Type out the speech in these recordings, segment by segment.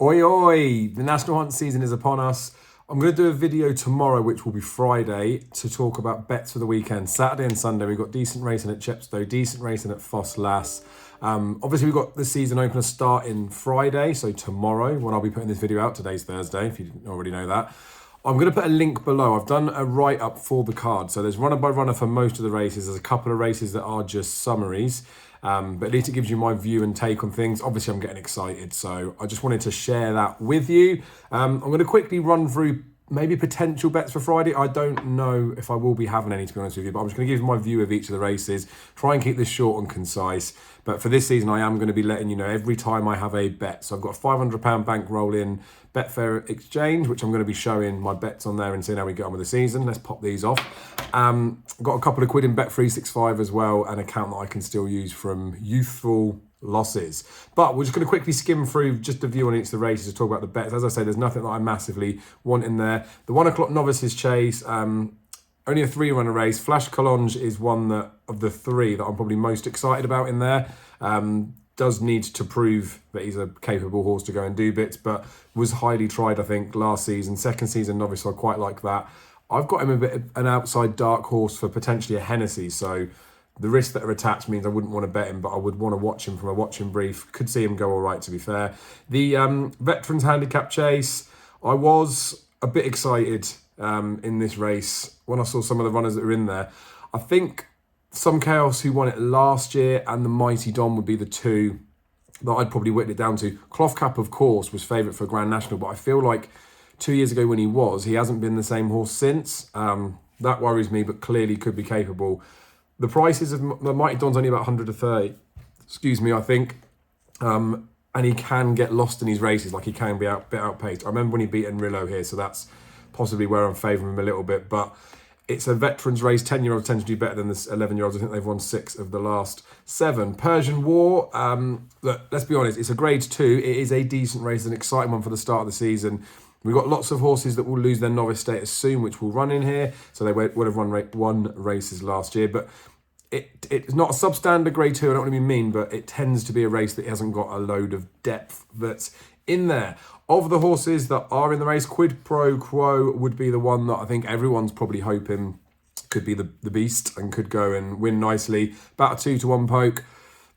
Oi, oi! The National Hunt season is upon us. I'm going to do a video tomorrow, which will be Friday, to talk about bets for the weekend. Saturday and Sunday, we've got decent racing at Chepstow, decent racing at Foss Lass. Obviously, we've got the season opener starting Friday, so tomorrow, when I'll be putting this video out. Today's Thursday, if you didn't already know that. I'm going to put a link below. I've done a write-up for the card. So there's runner by runner for most of the races. There's a couple of races that are just summaries. But at least it gives you my view and take on things. Obviously, I'm getting excited, so I just wanted to share that with you. I'm going to quickly run through maybe potential bets for Friday. I don't know if I will be having any, to be honest with you, but I'm just going to give you my view of each of the races, try and keep this short and concise. But for this season, I am going to be letting you know every time I have a bet. So I've got a £500 bankroll in Betfair Exchange, which I'm going to be showing my bets on there and seeing how we get on with the season. Let's pop these off. I've got a couple of quid in Bet365 as well, an account that I can still use from youthful losses. But we're just going to quickly skim through just a view on each of the races to talk about the bets. As I say, there's nothing that I massively want in there. The 1 o'clock Novices Chase, only a 3-runner race. Flash Collonge is one that of the 3 that I'm probably most excited about in there. Does need to prove that he's a capable horse to go and do bits, but was highly tried, I think, last season. Second season novice, so I quite like that. I've got him a bit of an outside dark horse for potentially a Hennessy, so the risks that are attached means I wouldn't want to bet him, but I would want to watch him from a watching brief. Could see him go all right, to be fair. The Veterans Handicap Chase, I was a bit excited in this race when I saw some of the runners that were in there. I think Some Chaos, who won it last year, and the Mighty Don would be the 2 that I'd probably whittled it down to. Cloth Cap, of course, was favourite for Grand National, but I feel like 2 years ago when he hasn't been the same horse since. That worries me, but clearly could be capable. The prices of the Mighty Don's only about 100 to 30, I think. And he can get lost in his races, like he can be a bit outpaced. I remember when he beat Enrillo here, so that's possibly where I'm favouring him a little bit. But it's a veterans race. 10-year-olds tend to do better than the 11-year-olds. I think they've won 6 of the last 7. Persian War, look, let's be honest, it's a grade 2. It is a decent race, an exciting one for the start of the season. We've got lots of horses that will lose their novice status soon, which will run in here. So they would have won races last year. But it's not a substandard grade 2, I don't want to be mean, but it tends to be a race that hasn't got a load of depth that's in there. Of the horses that are in the race, Quid Pro Quo would be the one that I think everyone's probably hoping could be the beast and could go and win nicely. About a 2 to 1 poke.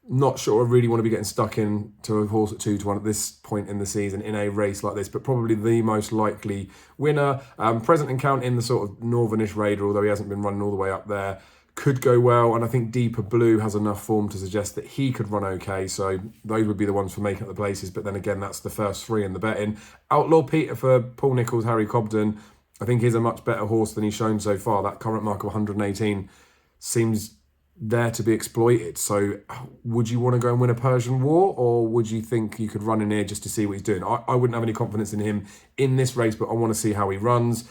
Not sure I really want to be getting stuck in to a horse at 2 to 1 at this point in the season in a race like this, but probably the most likely winner. Present and Count in the sort of northernish Raider, although he hasn't been running all the way up there, could go well, and I think Deeper Blue has enough form to suggest that he could run okay, so those would be the ones for making up the places. But then again, that's the first 3 in the betting. Outlaw Peter for Paul Nicholls, Harry Cobden, I think he's a much better horse than he's shown so far. That current mark of 118 seems there to be exploited. So would you want to go and win a Persian War, or would you think you could run in here just to see what he's doing? I wouldn't have any confidence in him in this race, but I want to see how he runs.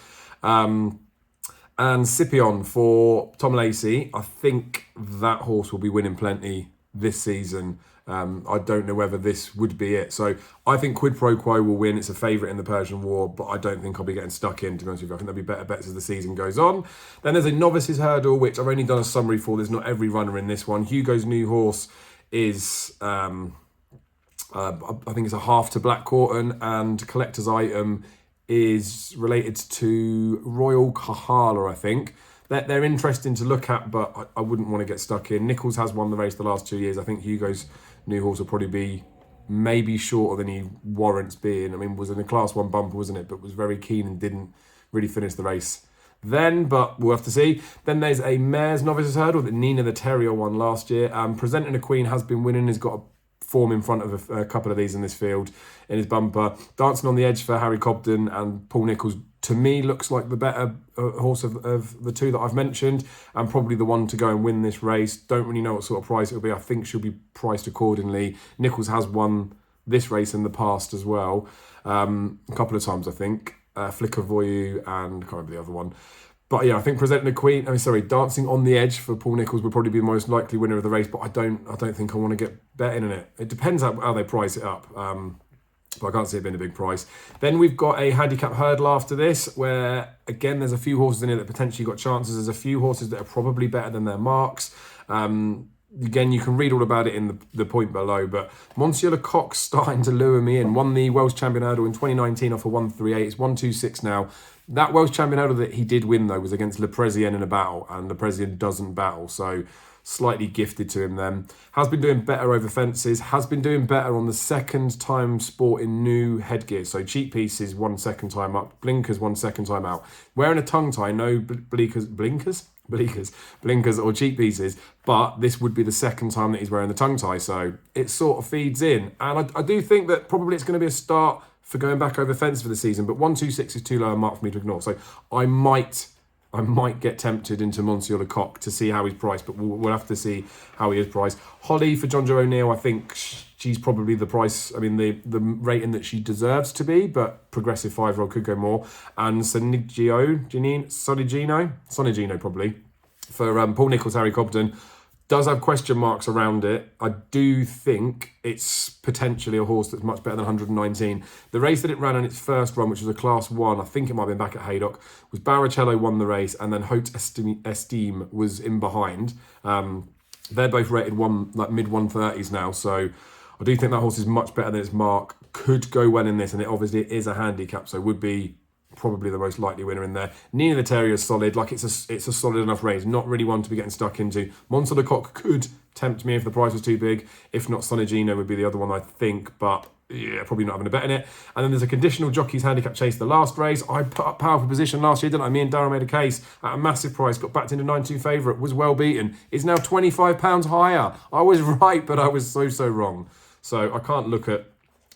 And Scipion for Tom Lacey, I think that horse will be winning plenty this season. I don't know whether this would be it. So I think Quid Pro Quo will win. It's a favourite in the Persian War, but I don't think I'll be getting stuck in, to be honest with you. I think there'll be better bets as the season goes on. Then there's a Novices Hurdle, which I've only done a summary for. There's not every runner in this one. Hugo's new horse is, I think it's a half to Black Corton, and Collector's Item is related to Royal Kahala, I think. They're interesting to look at, but I wouldn't want to get stuck in. Nicholls has won the race the last 2 years. I think Hugo's new horse will probably be maybe shorter than he warrants being. I mean, was in a Class 1 bumper, wasn't it? But was very keen and didn't really finish the race then, but we'll have to see. Then there's a Mares Novices Hurdle that Nina the Terrier won last year. Presenting a Queen has been winning, has got a form in front of a couple of these in this field in his bumper. Dancing on the Edge for Harry Cobden and Paul Nicholls, to me, looks like the better horse of the 2 that I've mentioned, and probably the one to go and win this race. Don't really know what sort of price it'll be. I think she'll be priced accordingly. Nicholls has won this race in the past as well, a couple of times, I think. Flicker Voyou and I can't remember the other one. But yeah, I think Dancing on the Edge for Paul Nicholls would probably be the most likely winner of the race, but I don't think I want to get betting in it. It depends how they price it up. But I can't see it being a big price. Then we've got a Handicap Hurdle after this, where, again, there's a few horses in here that potentially got chances. There's a few horses that are probably better than their marks. again, you can read all about it in the point below, but Monsieur Lecoq's starting to lure me in. Won the Welsh Champion Hurdle in 2019 off a 138. It's 126 now. That Welsh Champion Hurdle that he did win, though, was against Le Président in a battle, and Le Président doesn't battle, so slightly gifted to him then. Has been doing better over fences, has been doing better on the second time sporting new headgear. So cheek pieces, 1 second time up, blinkers, 1 second time out. Wearing a tongue tie, no blinkers or cheek pieces, but this would be the second time that he's wearing the tongue tie, so it sort of feeds in. And I do think that probably it's going to be a start for going back over fence for the season, but 126 is too low a mark for me to ignore. So I might get tempted into Monsieur Lecoq to see how he's priced, but we'll have to see how he is priced. Holly for John Joe O'Neill, I think she's probably the price, I mean, the rating that she deserves to be, but progressive 5-year-old could go more. And Sonigino probably, for Paul Nicholls, Harry Cobden, does have question marks around it. I do think it's potentially a horse that's much better than 119. The race that it ran on its first run, which was a Class 1, I think it might have been back at Haydock, was Barrichello won the race, and then Haute Estime was in behind. They're both rated mid-130s now, so I do think that horse is much better than its mark. Could go well in this, and it obviously is a handicap, so would be probably the most likely winner in there. Nina the Terrier is solid. Like, it's a solid enough race. Not really one to be getting stuck into. Monsieur Lecoq could tempt me if the price was too big. If not, Sonigino would be the other one, I think. But yeah, probably not having a bet in it. And then there's a conditional jockey's handicap chase the last race. I put up powerful position last year, didn't I? Me and Darren made a case at a massive price. Got backed into 9-2 favourite. Was well beaten. Is now £25 higher. I was right, but I was so wrong. So I can't look at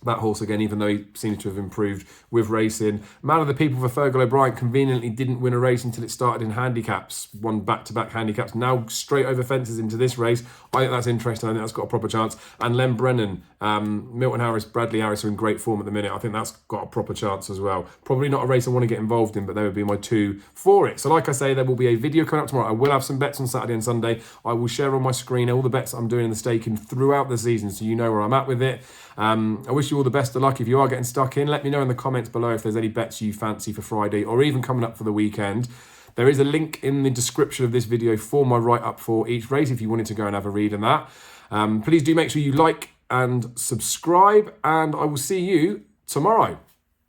that horse again, even though he seems to have improved with racing. Man of the People for Fergal O'Brien conveniently didn't win a race until it started in handicaps. Won back-to-back handicaps. Now straight over fences into this race. I think that's interesting. I think that's got a proper chance. And Len Brennan, Milton Harris, Bradley Harris are in great form at the minute. I think that's got a proper chance as well. Probably not a race I want to get involved in, but they would be my two for it. So like I say, there will be a video coming up tomorrow. I will have some bets on Saturday and Sunday. I will share on my screen all the bets that I'm doing in the staking throughout the season, so you know where I'm at with it. I wish you all the best of luck if you are getting stuck in. Let me know in the comments below if there's any bets you fancy for Friday or even coming up for the weekend. There is a link in the description of this video for my write-up for each race if you wanted to go and have a read in that. Please do make sure you like and subscribe, and I will see you tomorrow.